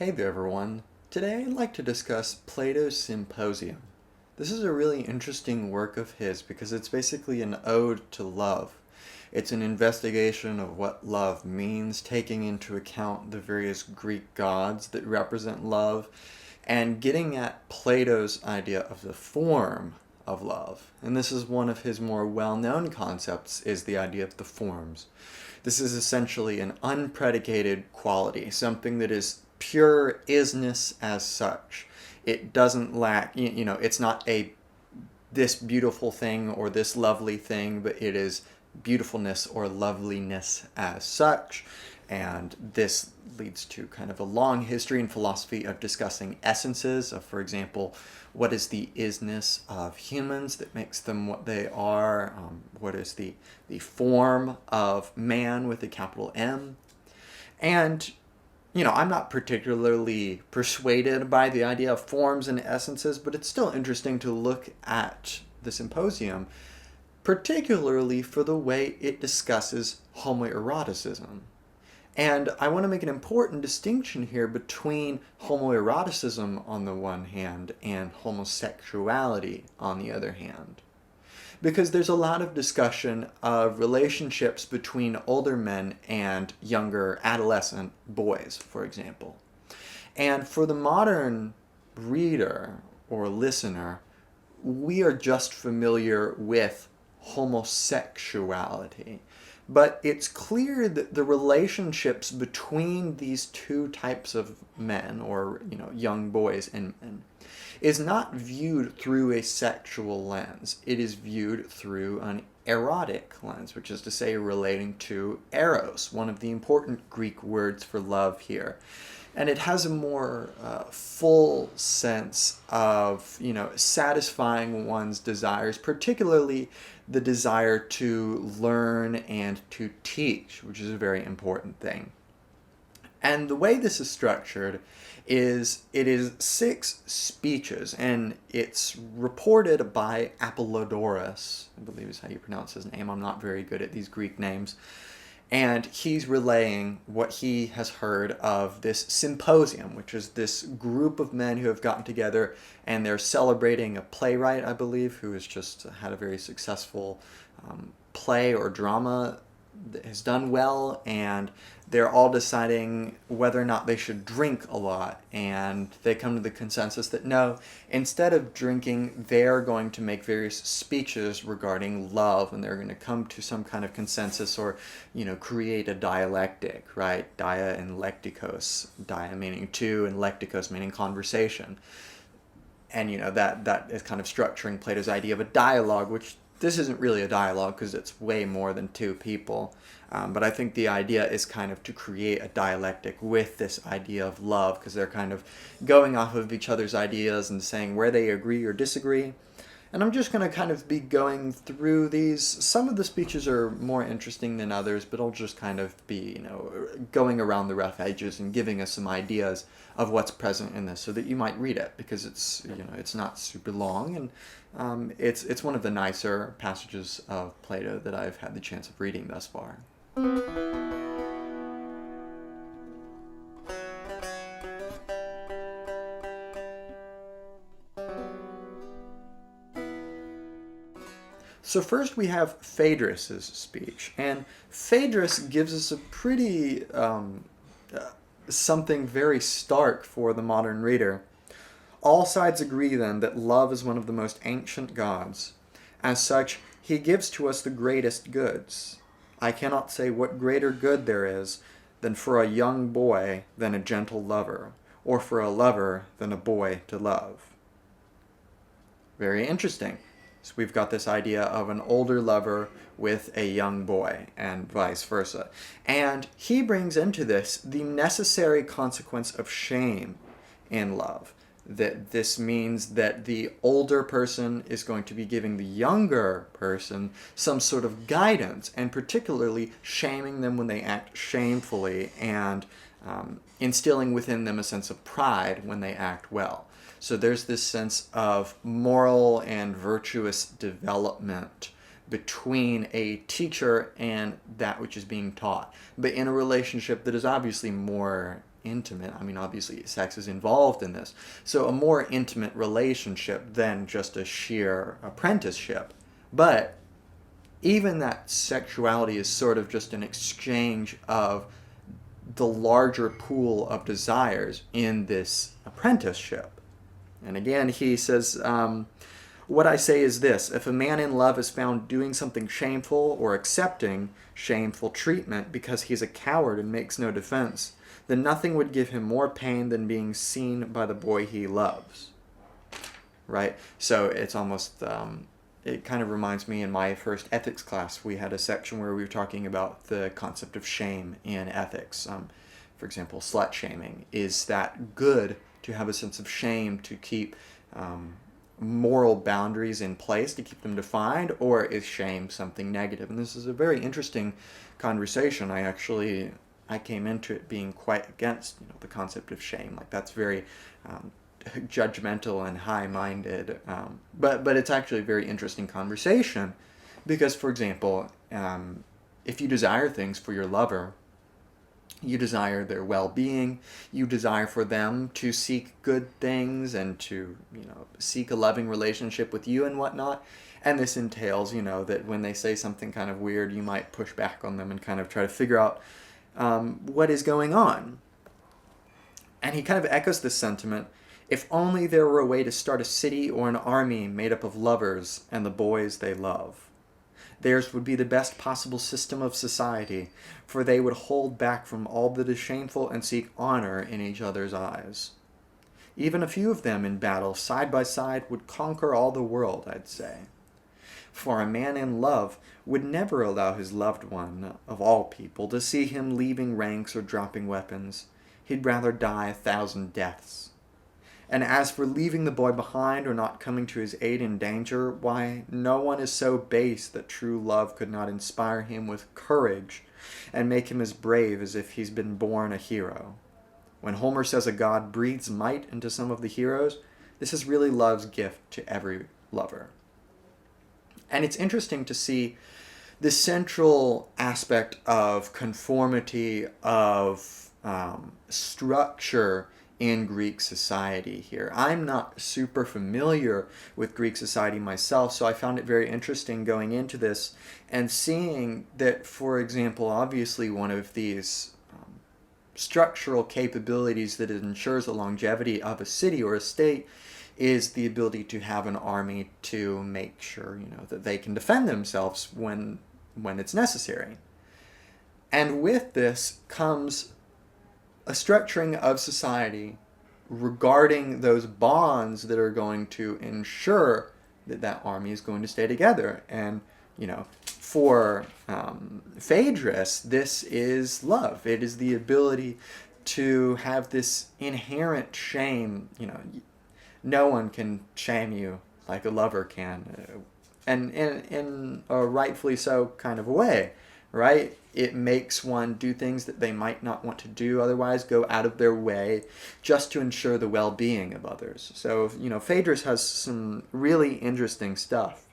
Hey there everyone. Today I'd like to discuss Plato's Symposium. This is a really interesting work of his because it's basically an ode to love. It's an investigation of what love means, taking into account the various Greek gods that represent love, and getting at Plato's idea of the form of love. And this is one of his more well-known concepts, is the idea of the forms. This is essentially an unpredicated quality, something that is pure isness as such. It doesn't lack, it's not this beautiful thing or this lovely thing, but it is beautifulness or loveliness as such. And this leads to kind of a long history in philosophy of discussing essences of, for example, what is the isness of humans that makes them what they are? What is the form of man with a capital M? And I'm not particularly persuaded by the idea of forms and essences, but it's still interesting to look at the Symposium, particularly for the way it discusses homoeroticism. And I want to make an important distinction here between homoeroticism on the one hand and homosexuality on the other hand. Because there's a lot of discussion of relationships between older men and younger adolescent boys, for example. And for the modern reader or listener, we are just familiar with homosexuality. But it's clear that the relationships between these two types of men, or young boys and men, is not viewed through a sexual lens. It is viewed through an erotic lens, which is to say relating to eros, one of the important Greek words for love here. And it has a more full sense of, satisfying one's desires, particularly the desire to learn and to teach, which is a very important thing. And the way this is structured is it is 6 speeches, and it's reported by Apollodorus, I believe is how you pronounce his name. I'm not very good at these Greek names. And he's relaying what he has heard of this symposium, which is this group of men who have gotten together and they're celebrating a playwright, I believe, who has just had a very successful play or drama that has done well, and they're all deciding whether or not they should drink a lot. And they come to the consensus that no, instead of drinking, they're going to make various speeches regarding love, and they're going to come to some kind of consensus or, create a dialectic, right? Dia and lektikos. Dia meaning two, and lektikos meaning conversation. And, that is kind of structuring Plato's idea of a dialogue, which this isn't really a dialogue because it's way more than 2 people. But I think the idea is kind of to create a dialectic with this idea of love, because they're kind of going off of each other's ideas and saying where they agree or disagree. And I'm just going to kind of be going through these. Some of the speeches are more interesting than others, but I'll just kind of be, going around the rough edges and giving us some ideas of what's present in this so that you might read it, because it's, it's not super long, and it's one of the nicer passages of Plato that I've had the chance of reading thus far. So first we have Phaedrus' speech, and Phaedrus gives us a pretty, something very stark for the modern reader. All sides agree then that love is one of the most ancient gods. As such, he gives to us the greatest goods. I cannot say what greater good there is than for a young boy than a gentle lover, or for a lover than a boy to love. Very interesting. So we've got this idea of an older lover with a young boy, and vice versa. And he brings into this the necessary consequence of shame in love. That this means that the older person is going to be giving the younger person some sort of guidance, and particularly shaming them when they act shamefully, and instilling within them a sense of pride when they act well. So there's this sense of moral and virtuous development between a teacher and that which is being taught, but in a relationship that is obviously more intimate. I mean, obviously sex is involved in this. So a more intimate relationship than just a sheer apprenticeship. But even that sexuality is sort of just an exchange of the larger pool of desires in this apprenticeship. And again, he says, what I say is this: if a man in love is found doing something shameful or accepting shameful treatment because he's a coward and makes no defense, then nothing would give him more pain than being seen by the boy he loves. Right? So it's almost, it kind of reminds me, in my first ethics class, we had a section where we were talking about the concept of shame in ethics. For example, slut shaming. Is that good to have a sense of shame to keep moral boundaries in place, to keep them defined, or is shame something negative? And this is a very interesting conversation. I came into it being quite against, the concept of shame. Like, that's very judgmental and high-minded, but it's actually a very interesting conversation because, for example, if you desire things for your lover, you desire their well-being, you desire for them to seek good things and to, seek a loving relationship with you and whatnot. And this entails, that when they say something kind of weird, you might push back on them and kind of try to figure out what is going on. And he kind of echoes this sentiment: if only there were a way to start a city or an army made up of lovers and the boys they love. Theirs would be the best possible system of society, for they would hold back from all that is shameful and seek honor in each other's eyes. Even a few of them in battle, side by side, would conquer all the world, I'd say. For a man in love would never allow his loved one, of all people, to see him leaving ranks or dropping weapons. He'd rather die 1,000 deaths. And as for leaving the boy behind or not coming to his aid in danger, why, no one is so base that true love could not inspire him with courage and make him as brave as if he's been born a hero. When Homer says a god breathes might into some of the heroes, this is really love's gift to every lover. And it's interesting to see the central aspect of conformity, of structure in Greek society here. I'm not super familiar with Greek society myself, so I found it very interesting going into this and seeing that, for example, obviously one of these structural capabilities that ensures the longevity of a city or a state is the ability to have an army to make sure, that they can defend themselves when it's necessary. And with this comes a structuring of society regarding those bonds that are going to ensure that army is going to stay together. And, for Phaedrus, this is love. It is the ability to have this inherent shame. No one can shame you like a lover can. And in a rightfully so kind of a way, right? It makes one do things that they might not want to do otherwise, go out of their way just to ensure the well-being of others. So, Phaedrus has some really interesting stuff.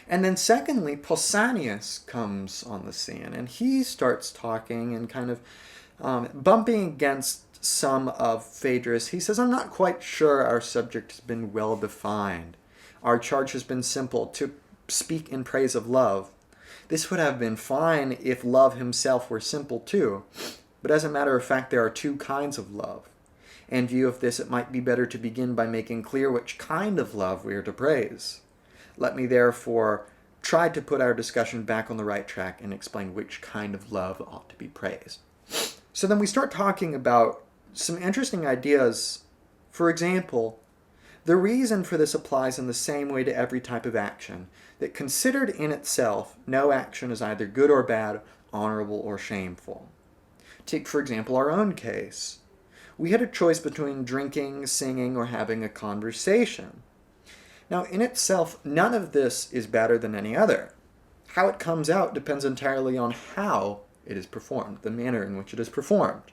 And then secondly, Pausanias comes on the scene, and he starts talking and kind of bumping against some of Phaedrus. He says, I'm not quite sure our subject has been well defined. Our charge has been simple, to speak in praise of love. This would have been fine if love himself were simple too, but as a matter of fact there are two kinds of love. In view of this, it might be better to begin by making clear which kind of love we are to praise. Let me therefore try to put our discussion back on the right track and explain which kind of love ought to be praised. So then we start talking about some interesting ideas. For example, the reason for this applies in the same way to every type of action, that considered in itself, no action is either good or bad, honorable or shameful. Take, for example, our own case. We had a choice between drinking, singing, or having a conversation. Now, in itself, none of this is better than any other. How it comes out depends entirely on how it is performed, the manner in which it is performed.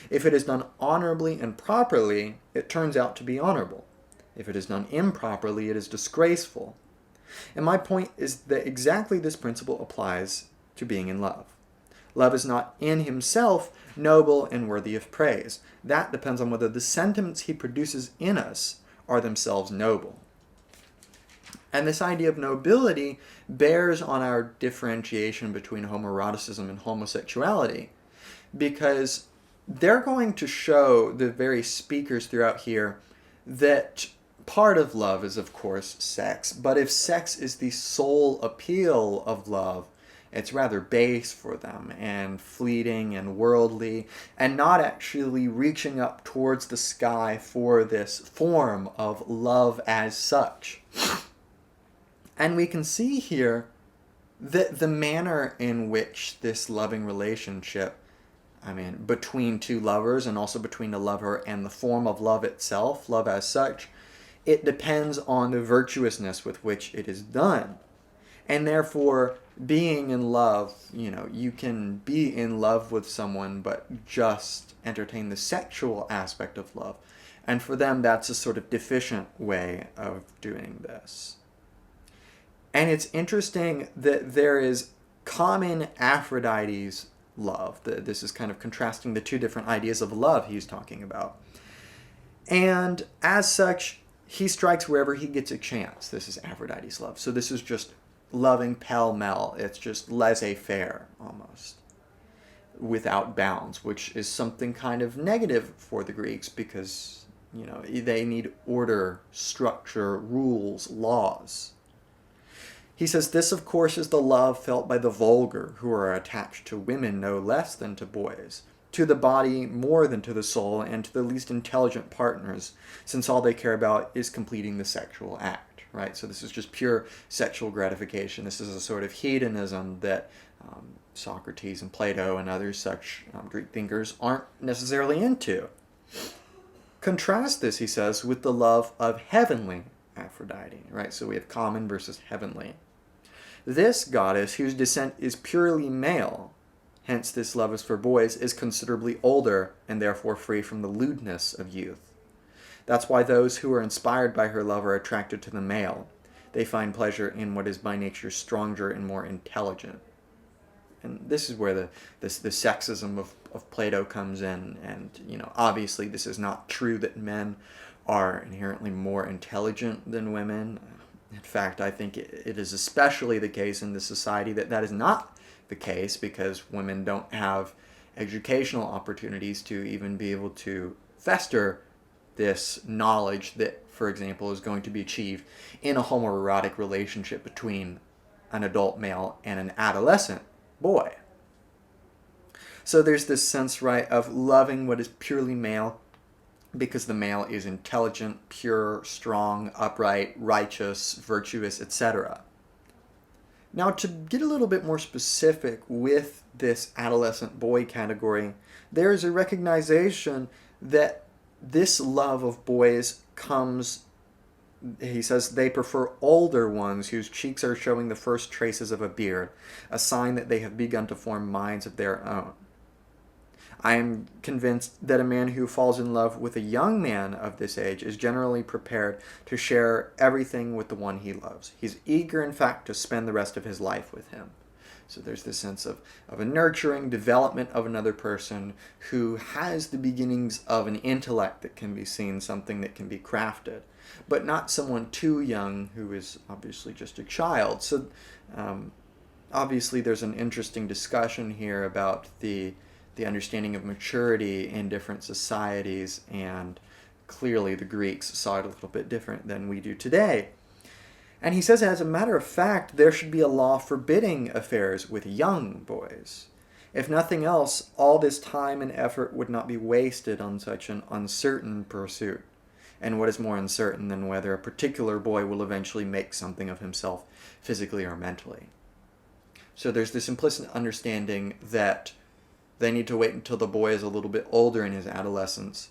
If it is done honorably and properly, it turns out to be honorable. If it is done improperly, it is disgraceful. And my point is that exactly this principle applies to being in love. Love is not in himself noble and worthy of praise. That depends on whether the sentiments he produces in us are themselves noble. And this idea of nobility bears on our differentiation between homoeroticism and homosexuality, because they're going to show, the very speakers throughout here, that part of love is, of course, sex, but if sex is the sole appeal of love, it's rather base for them and fleeting and worldly and not actually reaching up towards the sky for this form of love as such. And we can see here that the manner in which this loving relationship, between two lovers and also between the lover and the form of love itself, love as such, it depends on the virtuousness with which it is done. And therefore, being in love, you can be in love with someone but just entertain the sexual aspect of love. And for them, that's a sort of deficient way of doing this. And it's interesting that there is common Aphrodite's love. This is kind of contrasting the two different ideas of love he's talking about. And as such, he strikes wherever he gets a chance. This is Aphrodite's love. So this is just loving pell-mell. It's just laissez-faire, almost, without bounds, which is something kind of negative for the Greeks because, they need order, structure, rules, laws. He says, this, of course, is the love felt by the vulgar, who are attached to women no less than to boys, to the body more than to the soul, and to the least intelligent partners, since all they care about is completing the sexual act, right? So this is just pure sexual gratification. This is a sort of hedonism that Socrates and Plato and other such Greek thinkers aren't necessarily into. Contrast this, he says, with the love of heavenly Aphrodite, right? So we have common versus heavenly. This goddess, whose descent is purely male, hence this love is for boys, is considerably older and therefore free from the lewdness of youth. That's why those who are inspired by her love are attracted to the male. They find pleasure in what is by nature stronger and more intelligent. And this is where the sexism of Plato comes in. And, obviously this is not true that men are inherently more intelligent than women. In fact, I think it is especially the case in this society that is not the case, because women don't have educational opportunities to even be able to fester this knowledge that, for example, is going to be achieved in a homoerotic relationship between an adult male and an adolescent boy. So there's this sense, right, of loving what is purely male, because the male is intelligent, pure, strong, upright, righteous, virtuous, etc. Now, to get a little bit more specific with this adolescent boy category, there is a recognition that this love of boys comes, he says, they prefer older ones whose cheeks are showing the first traces of a beard, a sign that they have begun to form minds of their own. I am convinced that a man who falls in love with a young man of this age is generally prepared to share everything with the one he loves. He's eager, in fact, to spend the rest of his life with him. So there's this sense of a nurturing development of another person who has the beginnings of an intellect that can be seen, something that can be crafted, but not someone too young who is obviously just a child. So obviously there's an interesting discussion here about the understanding of maturity in different societies, and clearly the Greeks saw it a little bit different than we do today. And he says, as a matter of fact, there should be a law forbidding affairs with young boys. If nothing else, all this time and effort would not be wasted on such an uncertain pursuit. And what is more uncertain than whether a particular boy will eventually make something of himself, physically or mentally? So there's this implicit understanding that they need to wait until the boy is a little bit older in his adolescence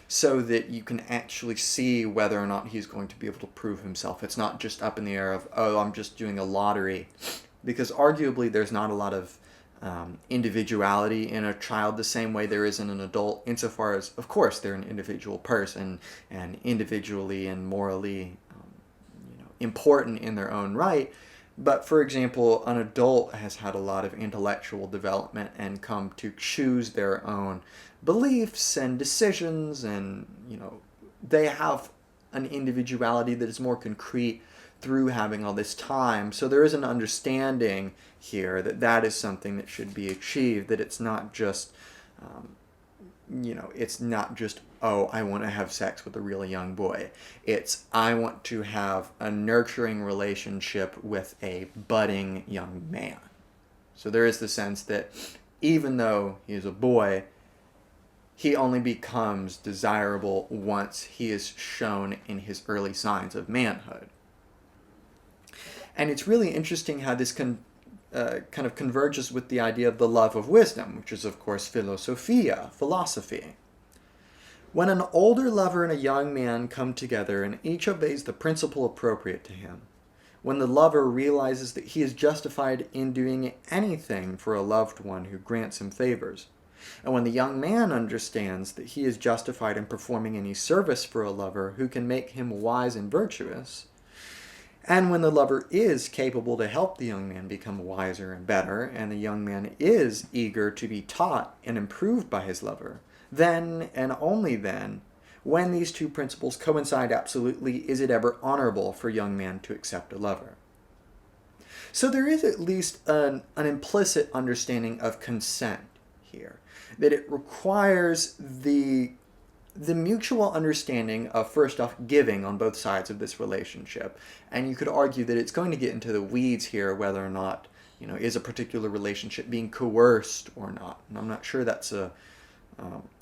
so that you can actually see whether or not he's going to be able to prove himself. It's not just up in the air of, oh, I'm just doing a lottery. Because arguably there's not a lot of individuality in a child the same way there is in an adult, insofar as, of course, they're an individual person and individually and morally important in their own right. But for example, an adult has had a lot of intellectual development and come to choose their own beliefs and decisions, and they have an individuality that is more concrete through having all this time. So there is an understanding here that that is something that should be achieved, that it's not just it's not just, oh, I want to have sex with a really young boy. It's, I want to have a nurturing relationship with a budding young man. So there is the sense that even though he is a boy, he only becomes desirable once he is shown in his early signs of manhood. And it's really interesting how this kind of converges with the idea of the love of wisdom, which is, of course, philosophia, philosophy. When an older lover and a young man come together and each obeys the principle appropriate to him, when the lover realizes that he is justified in doing anything for a loved one who grants him favors, and when the young man understands that he is justified in performing any service for a lover who can make him wise and virtuous, and when the lover is capable to help the young man become wiser and better, and the young man is eager to be taught and improved by his lover, then, and only then, when these two principles coincide absolutely, is it ever honorable for a young man to accept a lover. So there is at least an implicit understanding of consent here, that it requires the mutual understanding of, first off, giving on both sides of this relationship. And you could argue that it's going to get into the weeds here, whether or not, is a particular relationship being coerced or not. And I'm not sure that's a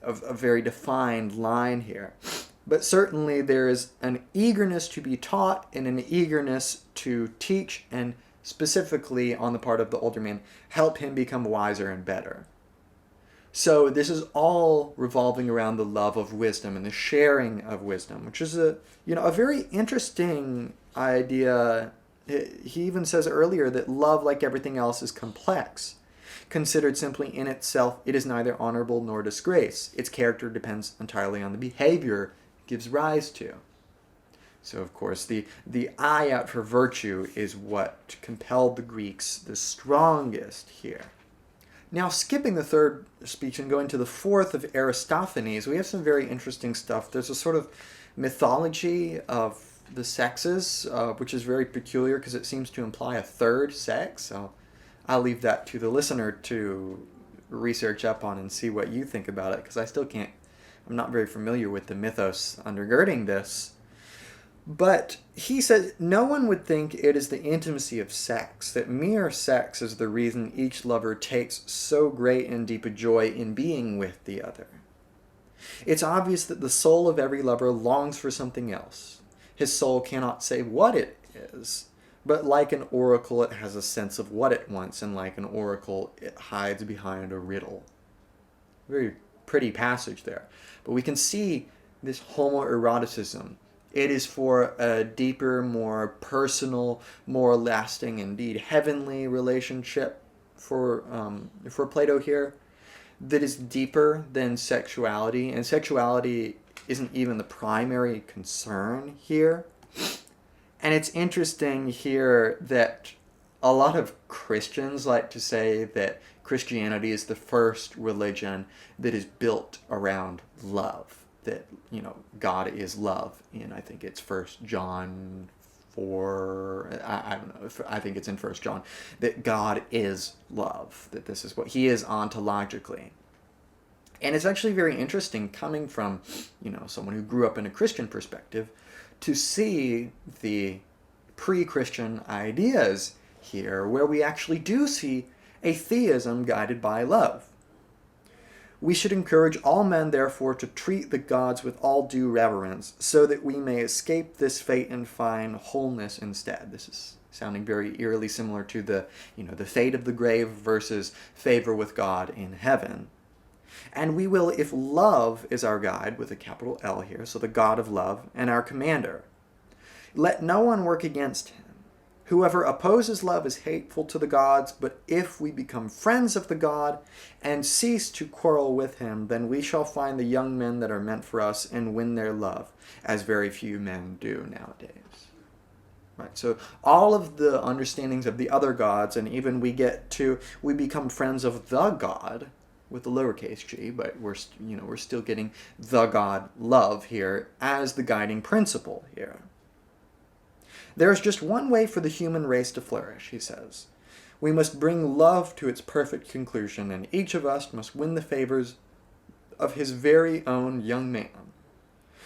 very defined line here. But certainly there is an eagerness to be taught and an eagerness to teach, and specifically on the part of the older man, help him become wiser and better. So this is all revolving around the love of wisdom and the sharing of wisdom, which is a very interesting idea. He even says earlier that love, like everything else, is complex. Considered simply in itself, it is neither honorable nor disgrace. Its character depends entirely on the behavior it gives rise to. So, of course, the eye out for virtue is what compelled the Greeks the strongest here. Now, skipping the third speech and going to the fourth of Aristophanes, we have some very interesting stuff. There's a sort of mythology of the sexes, which is very peculiar because it seems to imply a third sex. So I'll leave that to the listener to research up on and see what you think about it, because I'm not very familiar with the mythos undergirding this. But he says no one would think it is the intimacy of sex, that mere sex is the reason each lover takes so great and deep a joy in being with the other. It's obvious that the soul of every lover longs for something else. His soul cannot say what it is, but like an oracle it has a sense of what it wants, and like an oracle it hides behind a riddle. Very pretty passage there. But we can see this homoeroticism. It is for a deeper, more personal, more lasting, indeed heavenly relationship for Plato here, that is deeper than sexuality. And sexuality isn't even the primary concern here. And it's interesting here that a lot of Christians like to say that Christianity is the first religion that is built around love. That, God is love. And I think it's 1 John 4, I don't know, I think it's in 1 John, that God is love, that this is what he is ontologically. And it's actually very interesting coming from, someone who grew up in a Christian perspective to see the pre-Christian ideas here, where we actually do see a theism guided by love. We should encourage all men, therefore, to treat the gods with all due reverence, so that we may escape this fate and find wholeness instead. This is sounding very eerily similar to the fate of the grave versus favor with God in heaven. And we will, if love is our guide, with a capital L here, so the God of love, and our commander, let no one work against him. Whoever opposes love is hateful to the gods, but if we become friends of the God and cease to quarrel with him, then we shall find the young men that are meant for us and win their love, as very few men do nowadays. Right? So all of the understandings of the other gods, and even we become friends of the God with the lowercase g, but we're still getting the God love here as the guiding principle here. There is just one way for the human race to flourish, he says. We must bring love to its perfect conclusion, and each of us must win the favors of his very own young man,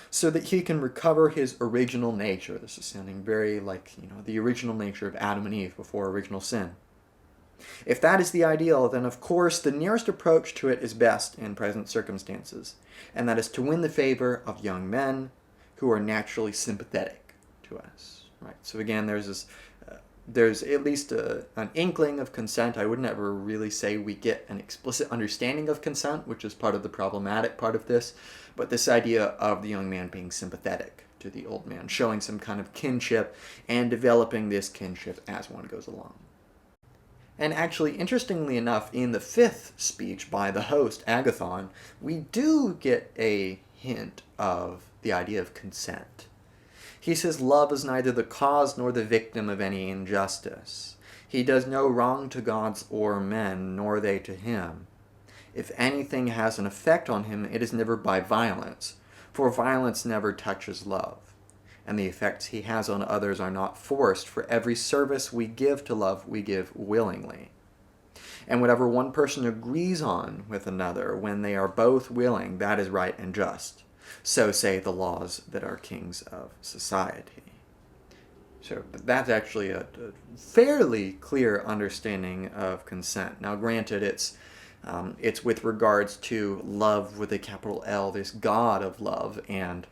so that he can recover his original nature. This is sounding very like, the original nature of Adam and Eve before original sin. If that is the ideal, then of course the nearest approach to it is best in present circumstances, and that is to win the favor of young men who are naturally sympathetic to us. Right. So again, there's at least an inkling of consent. I would never really say we get an explicit understanding of consent, which is part of the problematic part of this, but this idea of the young man being sympathetic to the old man, showing some kind of kinship and developing this kinship as one goes along. And actually, interestingly enough, in the fifth speech by the host, Agathon, we do get a hint of the idea of consent. He says, love is neither the cause nor the victim of any injustice. He does no wrong to gods or men, nor they to him. If anything has an effect on him, it is never by violence, for violence never touches love. And the effects he has on others are not forced, for every service we give to love, we give willingly. And whatever one person agrees on with another, when they are both willing, that is right and just. So say the laws that are kings of society. So that's actually a fairly clear understanding of consent. Now, granted, it's with regards to love with a capital L, this God of love, and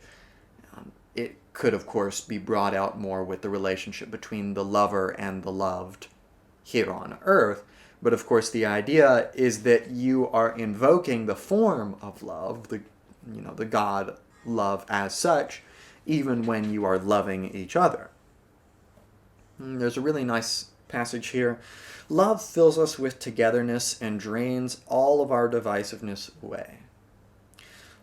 it could, of course, be brought out more with the relationship between the lover and the loved here on earth. But of course, the idea is that you are invoking the form of love, the God love as such, even when you are loving each other. There's a really nice passage here. Love fills us with togetherness and drains all of our divisiveness away.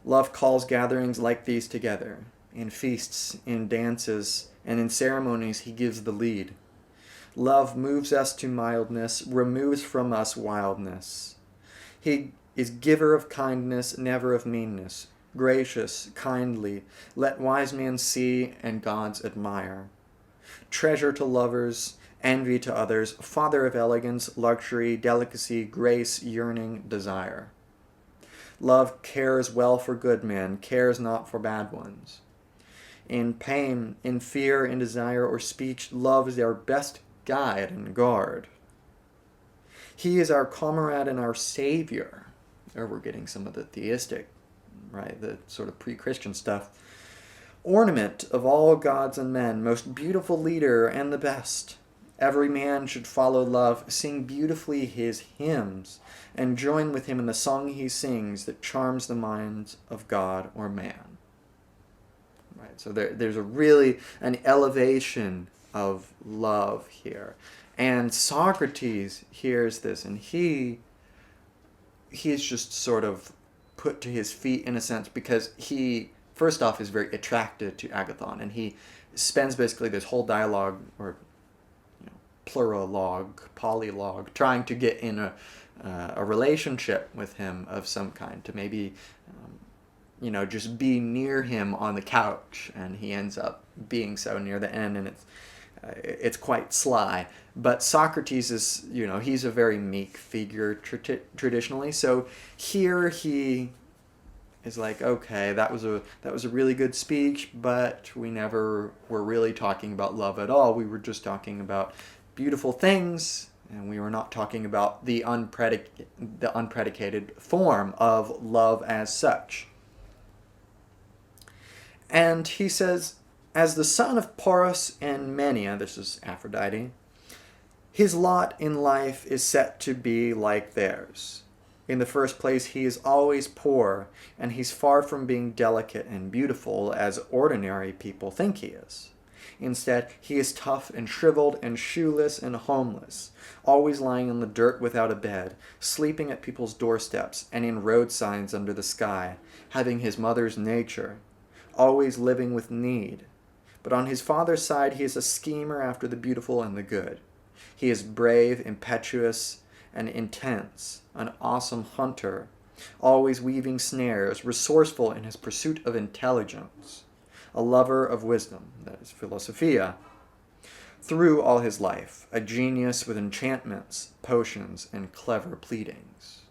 Love calls gatherings like these together. In feasts, in dances, and in ceremonies he gives the lead. Love moves us to mildness, removes from us wildness. He is giver of kindness, never of meanness, gracious, kindly, let wise men see and gods admire. Treasure to lovers, envy to others, father of elegance, luxury, delicacy, grace, yearning, desire. Love cares well for good men, cares not for bad ones. In pain, in fear, in desire, or speech, love is our best guide and guard. He is our comrade and our savior. Or we're getting some of the theistic, right, the sort of pre-Christian stuff. Ornament of all gods and men, most beautiful leader and the best. Every man should follow love, sing beautifully his hymns, and join with him in the song he sings that charms the minds of God or man. Right, so there's an elevation of love here. And Socrates hears this, and he is just sort of put to his feet in a sense, because he, first off, is very attracted to Agathon, and he spends basically this whole dialogue, or pluralogue, polylogue, trying to get in a relationship with him of some kind, to maybe just be near him on the couch, and he ends up being so near the end, and it's quite sly. But Socrates is, he's a very meek figure traditionally, so here he is like, okay, that was a really good speech, but we never were really talking about love at all. We were just talking about beautiful things, and we were not talking about the unpredicated form of love as such. And he says, as the son of Porus and Menia, this is Aphrodite, his lot in life is set to be like theirs. In the first place, he is always poor, and he's far from being delicate and beautiful as ordinary people think he is. Instead, he is tough and shriveled and shoeless and homeless, always lying in the dirt without a bed, sleeping at people's doorsteps and in road signs under the sky, having his mother's nature, always living with need. But on his father's side, he is a schemer after the beautiful and the good. He is brave, impetuous, and intense, an awesome hunter, always weaving snares, resourceful in his pursuit of intelligence, a lover of wisdom, that is philosophia, through all his life, a genius with enchantments, potions, and clever pleadings.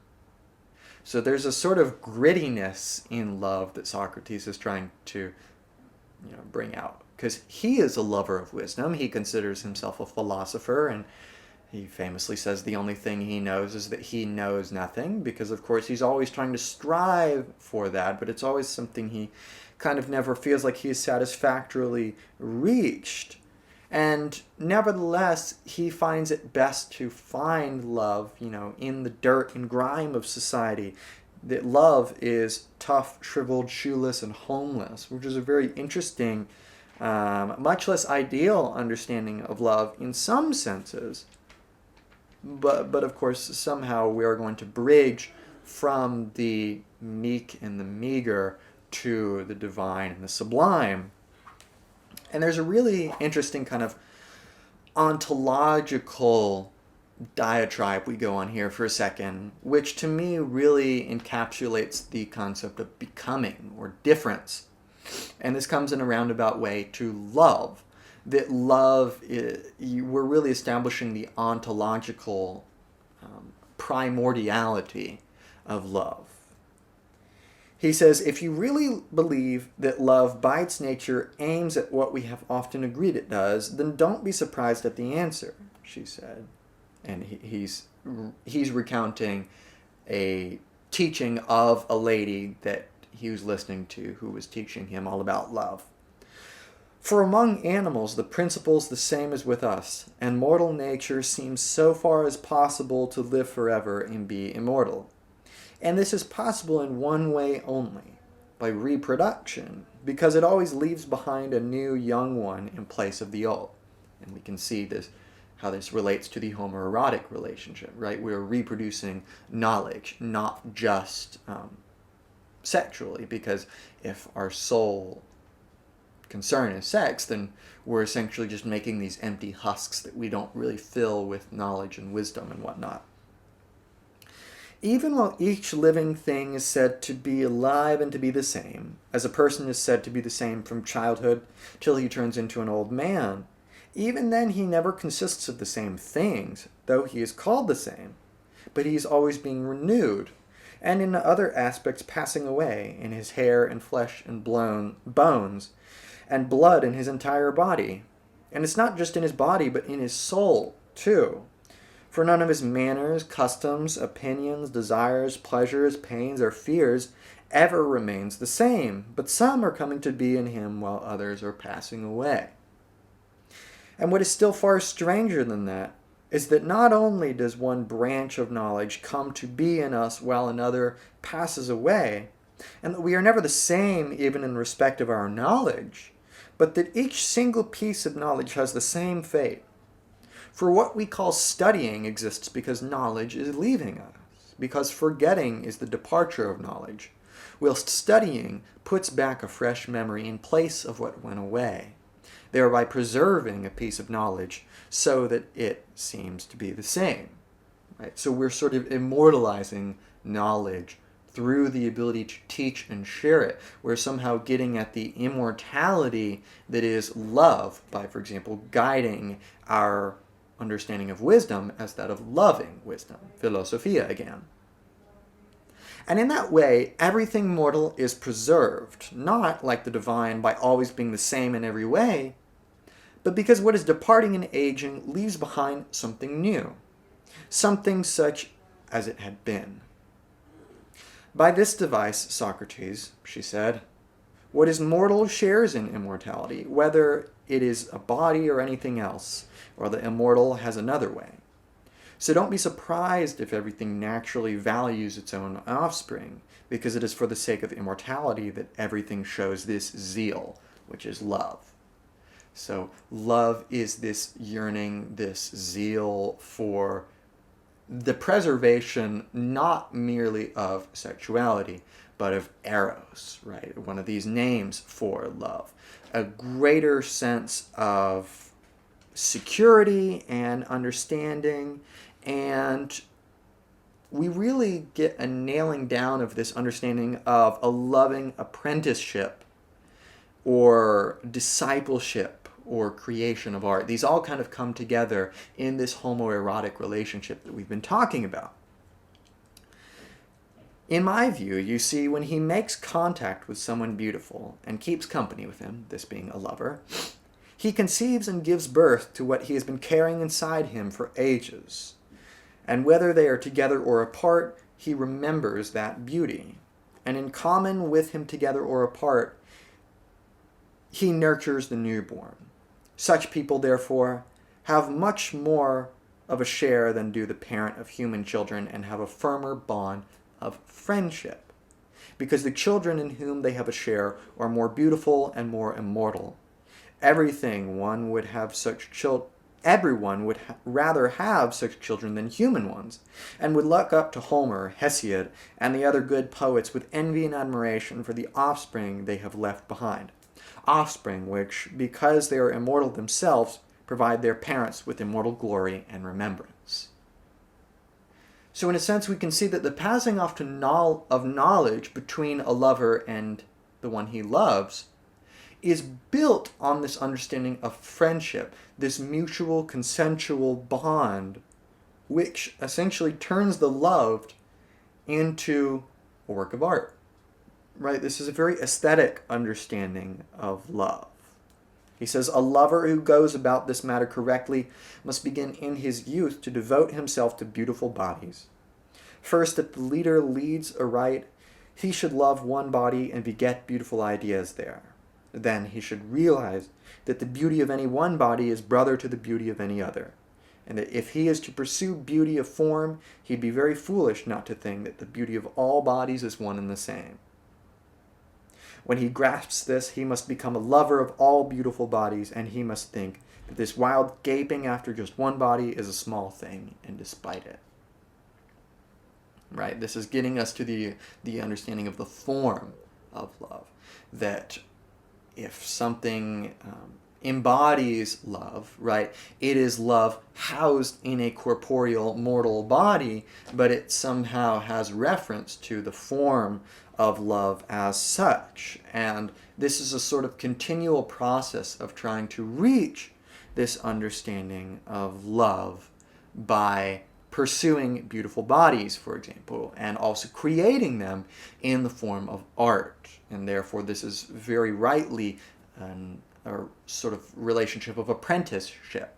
So there's a sort of grittiness in love that Socrates is trying to bring out. Because he is a lover of wisdom. He considers himself a philosopher, and he famously says the only thing he knows is that he knows nothing, because of course he's always trying to strive for that, but it's always something he kind of never feels like he's satisfactorily reached. And nevertheless, he finds it best to find love, in the dirt and grime of society. That love is tough, shriveled, shoeless, and homeless, which is a very interesting, much less ideal understanding of love in some senses. But of course, somehow we are going to bridge from the meek and the meager to the divine and the sublime. And there's a really interesting kind of ontological diatribe we go on here for a second, which to me really encapsulates the concept of becoming or difference. And this comes in a roundabout way to love. That love, we're really establishing the ontological primordiality of love. He says, if you really believe that love by its nature aims at what we have often agreed it does, then don't be surprised at the answer, she said. And he's recounting a teaching of a lady that he was listening to who was teaching him all about love. For among animals, the principle's the same as with us, and mortal nature seems so far as possible to live forever and be immortal. And this is possible in one way only, by reproduction, because it always leaves behind a new young one in place of the old. And we can see this, how this relates to the homoerotic relationship, right? We're reproducing knowledge, not just sexually, because if our sole concern is sex, then we're essentially just making these empty husks that we don't really fill with knowledge and wisdom and whatnot. Even while each living thing is said to be alive and to be the same, as a person is said to be the same from childhood till he turns into an old man, even then he never consists of the same things, though he is called the same, but he is always being renewed, and in other aspects passing away, in his hair and flesh and bones, and blood in his entire body. And it's not just in his body, but in his soul, too. For none of his manners, customs, opinions, desires, pleasures, pains, or fears ever remains the same, but some are coming to be in him while others are passing away. And what is still far stranger than that is that not only does one branch of knowledge come to be in us while another passes away, and that we are never the same even in respect of our knowledge, but that each single piece of knowledge has the same fate. For what we call studying exists because knowledge is leaving us, because forgetting is the departure of knowledge, whilst studying puts back a fresh memory in place of what went away, thereby preserving a piece of knowledge so that it seems to be the same. Right? So we're sort of immortalizing knowledge through the ability to teach and share it. We're somehow getting at the immortality that is love by, for example, guiding our understanding of wisdom as that of loving wisdom, philosophia again. And in that way, everything mortal is preserved, not like the divine by always being the same in every way, but because what is departing and aging leaves behind something new, something such as it had been. By this device, Socrates, she said, what is mortal shares in immortality, whether it is a body or anything else, or the immortal has another way. So don't be surprised if everything naturally values its own offspring, because it is for the sake of immortality that everything shows this zeal, which is love. So love is this yearning, this zeal for the preservation not merely of sexuality, but of eros, right? One of these names for love. A greater sense of security and understanding, and we really get a nailing down of this understanding of a loving apprenticeship or discipleship or creation of art. These all kind of come together in this homoerotic relationship that we've been talking about. In my view, you see, when he makes contact with someone beautiful and keeps company with him, this being a lover, he conceives and gives birth to what he has been carrying inside him for ages. And whether they are together or apart, he remembers that beauty. And in common with him together or apart, he nurtures the newborn. Such people, therefore, have much more of a share than do the parent of human children, and have a firmer bond of friendship, because the children in whom they have a share are more beautiful and more immortal. Everyone would rather have such children than human ones, and would look up to Homer, Hesiod, and the other good poets with envy and admiration for the offspring they have left behind. Offspring which, because they are immortal themselves, provide their parents with immortal glory and remembrance. So in a sense, we can see that the passing off of knowledge between a lover and the one he loves is built on this understanding of friendship, this mutual consensual bond, which essentially turns the loved into a work of art. Right? This is a very aesthetic understanding of love. He says, a lover who goes about this matter correctly must begin in his youth to devote himself to beautiful bodies. First, if the leader leads aright, he should love one body and beget beautiful ideas there. Then he should realize that the beauty of any one body is brother to the beauty of any other, and that if he is to pursue beauty of form, he'd be very foolish not to think that the beauty of all bodies is one and the same. When he grasps this, he must become a lover of all beautiful bodies, and he must think that this wild gaping after just one body is a small thing, and despite it. Right? This is getting us to the understanding of the form of love. That if something embodies love, right, it is love housed in a corporeal mortal body, but it somehow has reference to the form of love as such. And this is a sort of continual process of trying to reach this understanding of love by pursuing beautiful bodies, for example, and also creating them in the form of art. And therefore this is very rightly a sort of relationship of apprenticeship.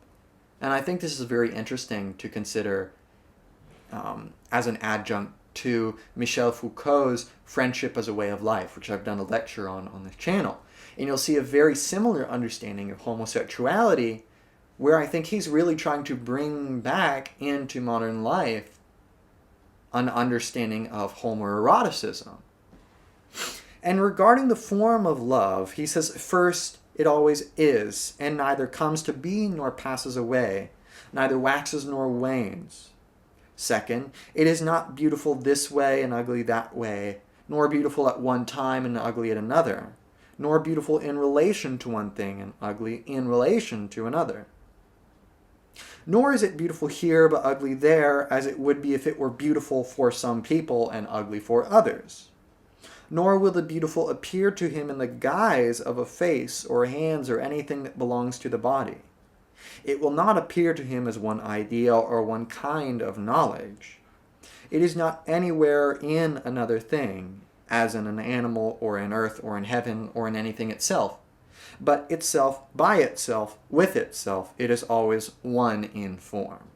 And I think this is very interesting to consider as an adjunct to Michel Foucault's Friendship as a Way of Life, which I've done a lecture on this channel. And you'll see a very similar understanding of homosexuality, where I think he's really trying to bring back into modern life an understanding of homoeroticism. And regarding the form of love, he says, first, it always is, and neither comes to be nor passes away, neither waxes nor wanes. Second, it is not beautiful this way and ugly that way, nor beautiful at one time and ugly at another, nor beautiful in relation to one thing and ugly in relation to another. Nor is it beautiful here but ugly there, as it would be if it were beautiful for some people and ugly for others. Nor will the beautiful appear to him in the guise of a face or hands or anything that belongs to the body. It will not appear to him as one idea or one kind of knowledge. It is not anywhere in another thing, as in an animal or in earth or in heaven or in anything itself, but itself by itself, with itself, it is always one in form.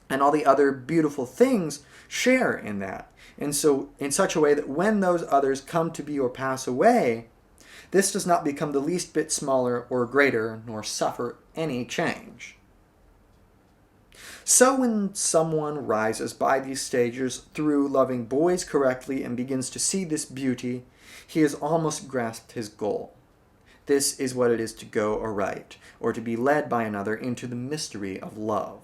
And all the other beautiful things share in that. And so in such a way that when those others come to be or pass away, this does not become the least bit smaller or greater, nor suffer any change. So when someone rises by these stages through loving boys correctly and begins to see this beauty, he has almost grasped his goal. This is what it is to go aright, or to be led by another into the mystery of love.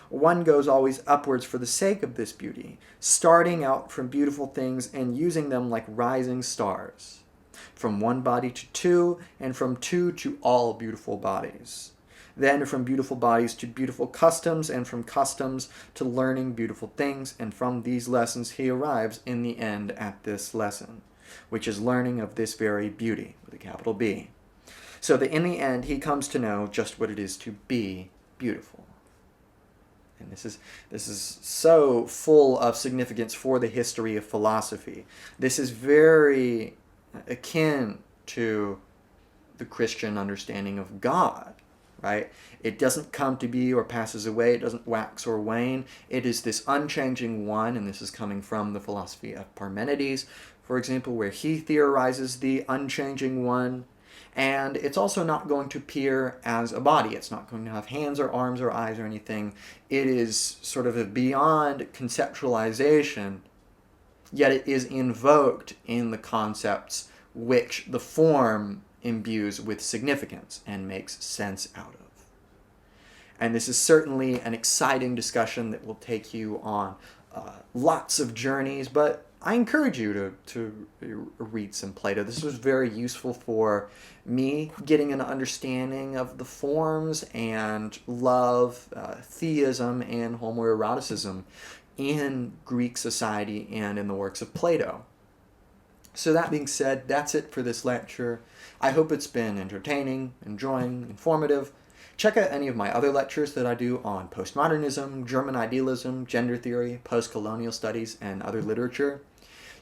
One goes always upwards for the sake of this beauty, starting out from beautiful things and using them like rising stars. From one body to two, and from two to all beautiful bodies. Then from beautiful bodies to beautiful customs, and from customs to learning beautiful things, and from these lessons he arrives in the end at this lesson, which is learning of this very beauty, with a capital B. So that in the end he comes to know just what it is to be beautiful. And this is so full of significance for the history of philosophy. This is very akin to the Christian understanding of God, right? It doesn't come to be or passes away. It doesn't wax or wane. It is this unchanging one, and this is coming from the philosophy of Parmenides, for example, where he theorizes the unchanging one. And it's also not going to appear as a body. It's not going to have hands or arms or eyes or anything. It is sort of a beyond conceptualization, yet it is invoked in the concepts which the form imbues with significance and makes sense out of. And this is certainly an exciting discussion that will take you on lots of journeys, but I encourage you to read some Plato. This was very useful for me, getting an understanding of the forms and love, theism, and homoeroticism in Greek society and in the works of Plato. So that being said, that's it for this lecture. I hope it's been entertaining, enjoying, informative. Check out any of my other lectures that I do on postmodernism, German idealism, gender theory, post-colonial studies, and other literature.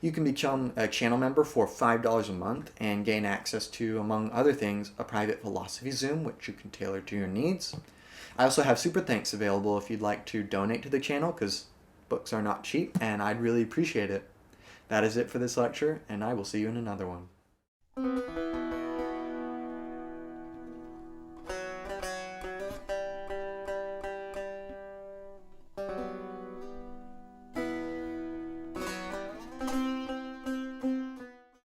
You can become a channel member for $5 a month and gain access to, among other things, a private philosophy Zoom, which you can tailor to your needs. I also have super thanks available if you'd like to donate to the channel, because books are not cheap, and I'd really appreciate it. That is it for this lecture, and I will see you in another one.